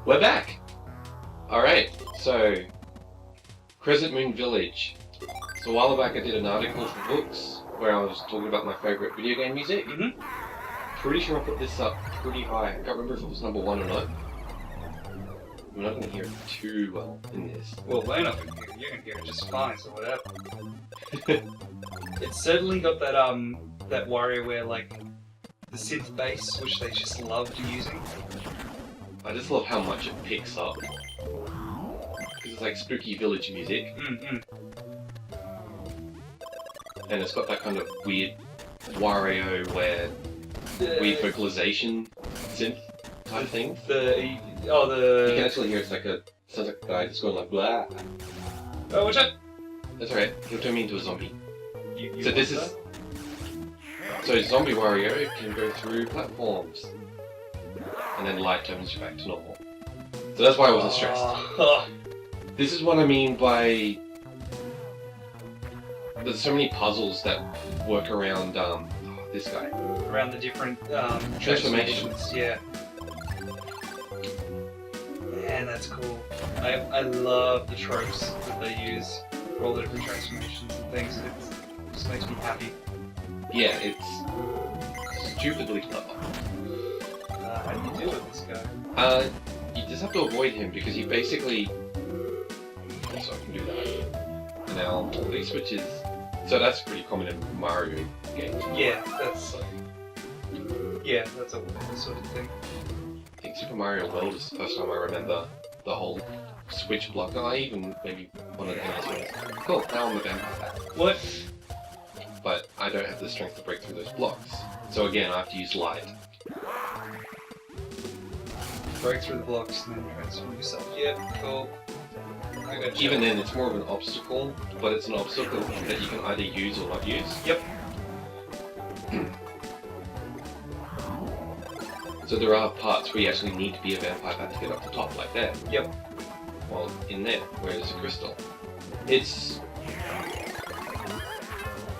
We're back! Alright, so Crescent Moon Village. So a while back I did an article for books where I was talking about my favourite video game music. Pretty sure I put this up pretty high. I can't remember if it was number 1 or not. I'm not going to hear it too well in this. Well, we're not going to hear it. You're going to hear it just fine, so whatever. It's certainly got that that WarioWare, like, the synth bass, which they just loved using. I just love how much it picks up. Because it's like spooky village music. And it's got that kind of weird WarioWare, weird vocalization synth type thing. You can actually hear it's like sounds like a guy just going like blah. Oh, watch out! That's alright, he'll turn me into a zombie. You So this is... So Zombie Wario can go through platforms. And then light turns you back to normal. So that's why I wasn't stressed. This is what I mean by... There's so many puzzles that work around this guy. Around the different transformations. Yeah. Man, that's cool. I love the tropes that they use for all the different transformations and things. It just makes me happy. Yeah, it's stupidly clever. How do you deal with this guy? You just have to avoid him because he basically... So I can do that. Now, he switches... So that's pretty common in Mario games. Yeah, that's like... Yeah, that's a sort of thing. I think Super Mario World is the first time I remember the whole switch block. I even maybe one of the NES ones. Cool, now I'm a vampire. What? But I don't have the strength to break through those blocks. So again, I have to use light. Break through the blocks and then transform yourself. Yep, cool. I got you. Even then, it's more of an obstacle, but it's an obstacle that you can either use or not use. Yep. So there are parts where you actually need to be a vampire bat to get up the top, like there. Yep. Well, in there, where there's a crystal. It's...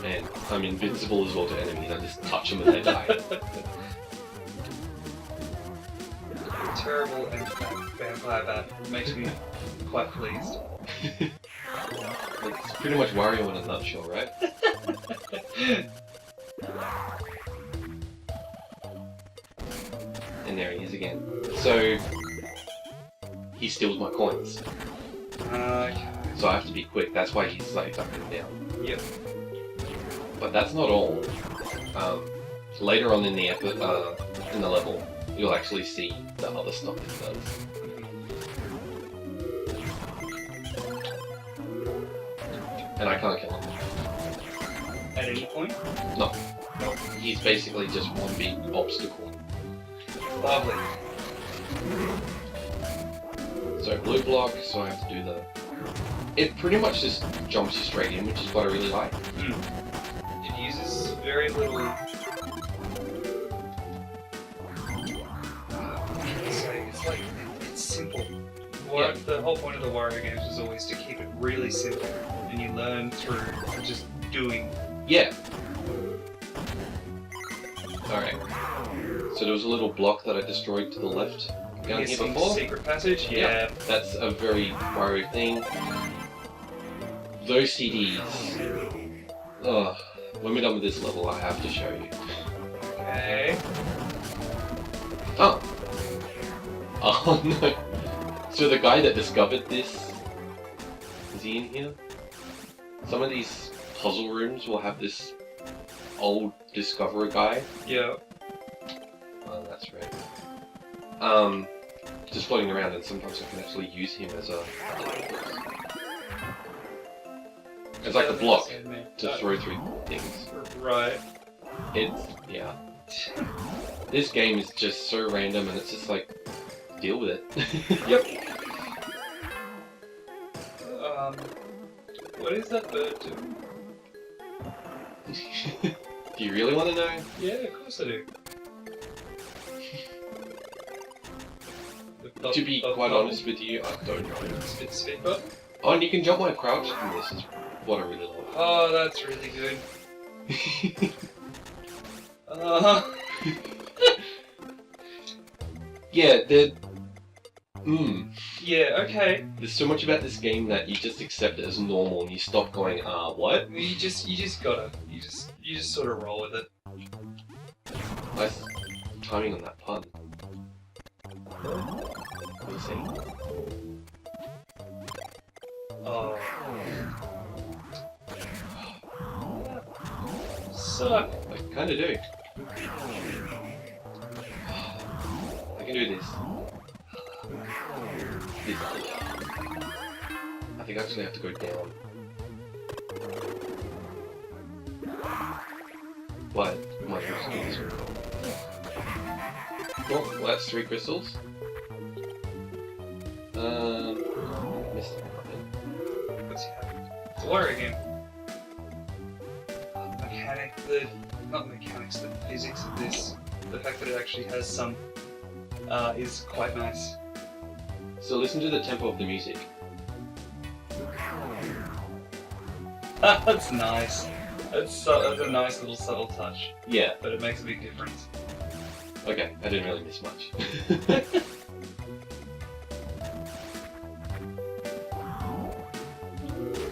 Man, I'm invincible as well to enemies, I just touch them and they die. Terrible vampire bat makes me quite pleased. It's pretty much Wario in a nutshell, right? And there he is again. So, he steals my coins. So I have to be quick, that's why he's like up and down. Yep. But that's not all. Later on in the level, you'll actually see the other stuff it does. And I can't kill him. At any point? No. No. He's basically just one big obstacle. Lovely. So blue block, so I have to do the... It pretty much just jumps you straight in, which is what I really like. It uses very little... It's simple. Yeah. The whole point of the Wario games is always to keep it really simple, and you learn through just doing. Yeah. Alright. So there was a little block that I destroyed to the left down here before. Secret passage? Yeah. That's a very Wario thing. Those CDs... Oh, when we're done with this level, I have to show you. Okay. Oh! Oh no! So the guy that discovered this... Is he in here? Some of these puzzle rooms will have this old discoverer guy. Yeah. Oh, that's right. Just floating around, and sometimes I can actually use him as a... It's like a block to throw through things. Right. It's... yeah. This game is just so random, and it's just like... Deal with it. Yep. What is that bird do? Do you really want to know? Yeah, of course I do. To be quite honest with you, I don't know. Speak up. Oh, and you can jump my crouch, and this is what I really love. Oh, that's really good. Yeah, Yeah, okay. There's so much about this game that you just accept it as normal and you stop going, what? You just gotta, you just sort of roll with it. Nice timing on that pun. We'll see. Oh. Suck. I kinda do. I can do this. I think I actually have to go down. But might as well do this one. Well, that's 3 crystals. Missed one. What's he having? It's a Wario game. Not the mechanics, the physics of this. The fact that it actually has some is quite nice. So listen to the tempo of the music. That's nice. That's a nice little subtle touch. Yeah. But it makes a big difference. Okay, I didn't really miss much.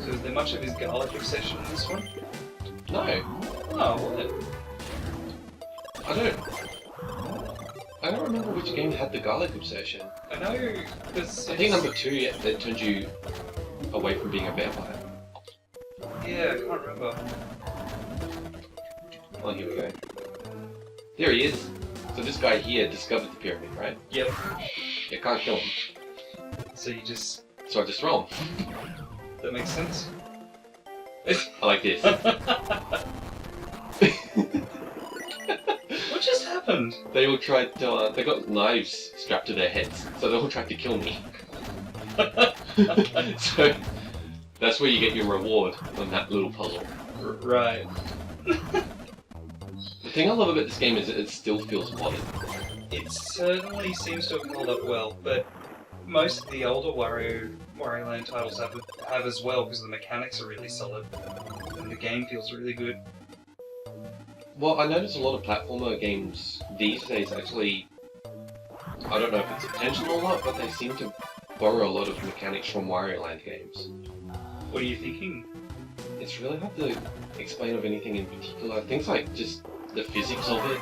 So is there much of his garlic obsession in this one? No, Oh, what? I don't remember which game had the garlic obsession. I know, because I think number 2, yeah, that turned you away from being a vampire. Yeah, I can't remember. Oh, here we go. There he is. So this guy here discovered the pyramid, right? Yep. You can't kill him. So you just... So I just throw him. That makes sense? I like this. What just happened? They all tried to, they got knives strapped to their heads, so they all tried to kill me. So, that's where you get your reward on that little puzzle. Right. The thing I love about this game is that it still feels modern. It certainly seems to have held up well, but most of the older Wario Land titles have as well, because the mechanics are really solid, and the game feels really good. Well, I notice a lot of platformer games these days actually, I don't know if it's intentional or not, but they seem to borrow a lot of mechanics from Wario Land games. What are you thinking? It's really hard to explain of anything in particular. Things like just the physics of it.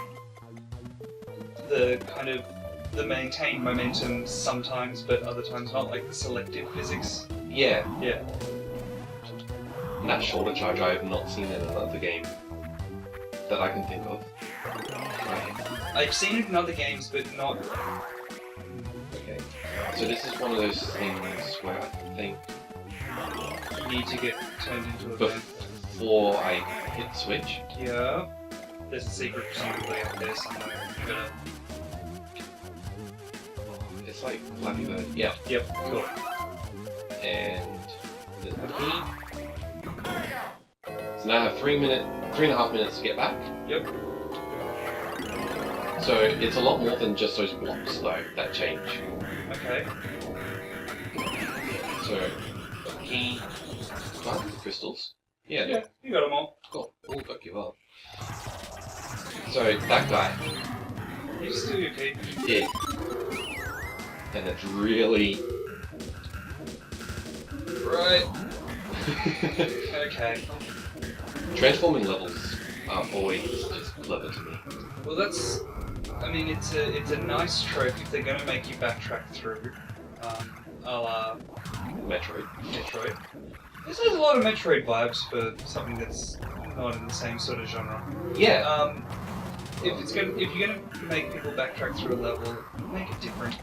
The kind of the maintained momentum sometimes, but other times not, like the selective physics. Yeah. Yeah. And that shoulder charge I have not seen in another game that I can think of. Right. I've seen it in other games, but not... Okay. So this is one of those things where I think You need to get turned into a van. before I hit switch. Yeah. There's a secret presumably up there somewhere. You gotta... It's like Flappy Bird. Yeah. Yep, cool. And there's the key. So now I have 3.5 minutes to get back. Yep. So it's a lot more than just those blocks though that change. Okay. So key, do I have the crystals? Yeah, I do. Yeah, you got them all. Cool. Oh, got you up. So that guy You just do your key. did, and it's really Right. Okay. transforming levels are always just clever to me. Well, that's... I mean, it's a nice trope if they're going to make you backtrack through. A la Metroid. Metroid. This has a lot of Metroid vibes for something that's not in the same sort of genre. Yeah. If you're gonna make people backtrack through a level, make it different.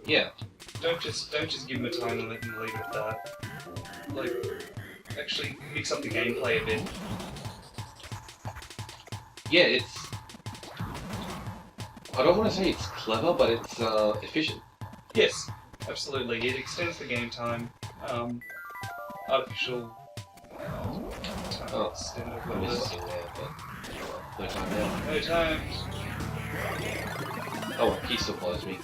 Yeah. Don't just give them a time limit and leave it at that. Like, actually mix up the gameplay a bit. Yeah, it's... I don't want to say it's clever, but it's efficient. Yes, absolutely. It extends the game time. Artificial time extend of I missed levels. something there, but no time now. No time. Oh, well, key still follows me.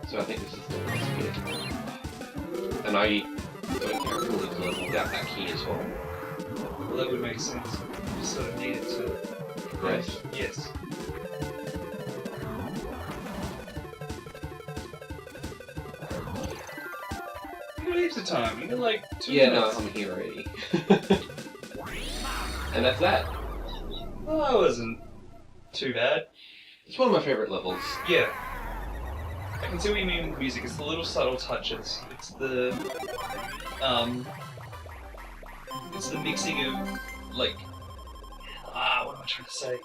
So I think this is the last bit. And I don't carefully level without that key as well. Well, that would make sense. You sort of need it to Progress. Yes. heaps of time. You got like 2 Yeah, no, minutes. I'm here already. And that's that. Well, that wasn't too bad. It's one of my favourite levels. Yeah. I can see what you mean with music. It's the little subtle touches. It's the mixing of like what am I trying to say?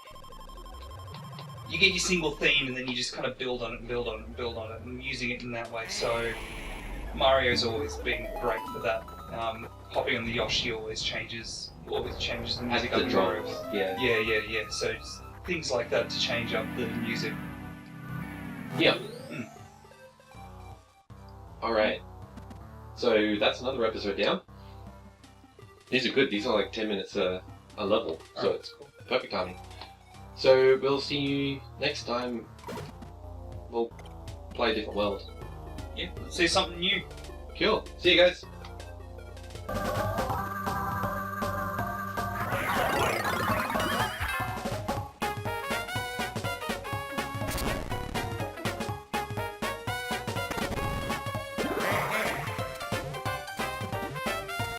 You get your single theme and then you just kind of build on it and build on it and build on it and using it in that way. So Mario's always been great for that. Hopping on the Yoshi always changes the music Adds up the Mario. drums. Yeah. Yeah. So it's things like that to change up the music. Yeah. Alright. So that's another episode down. These are good. These are like 10 minutes a level. So Oh, it's perfect timing. So we'll see you next time. We'll play a different world. Yeah, let's see something new. Cool. See you guys.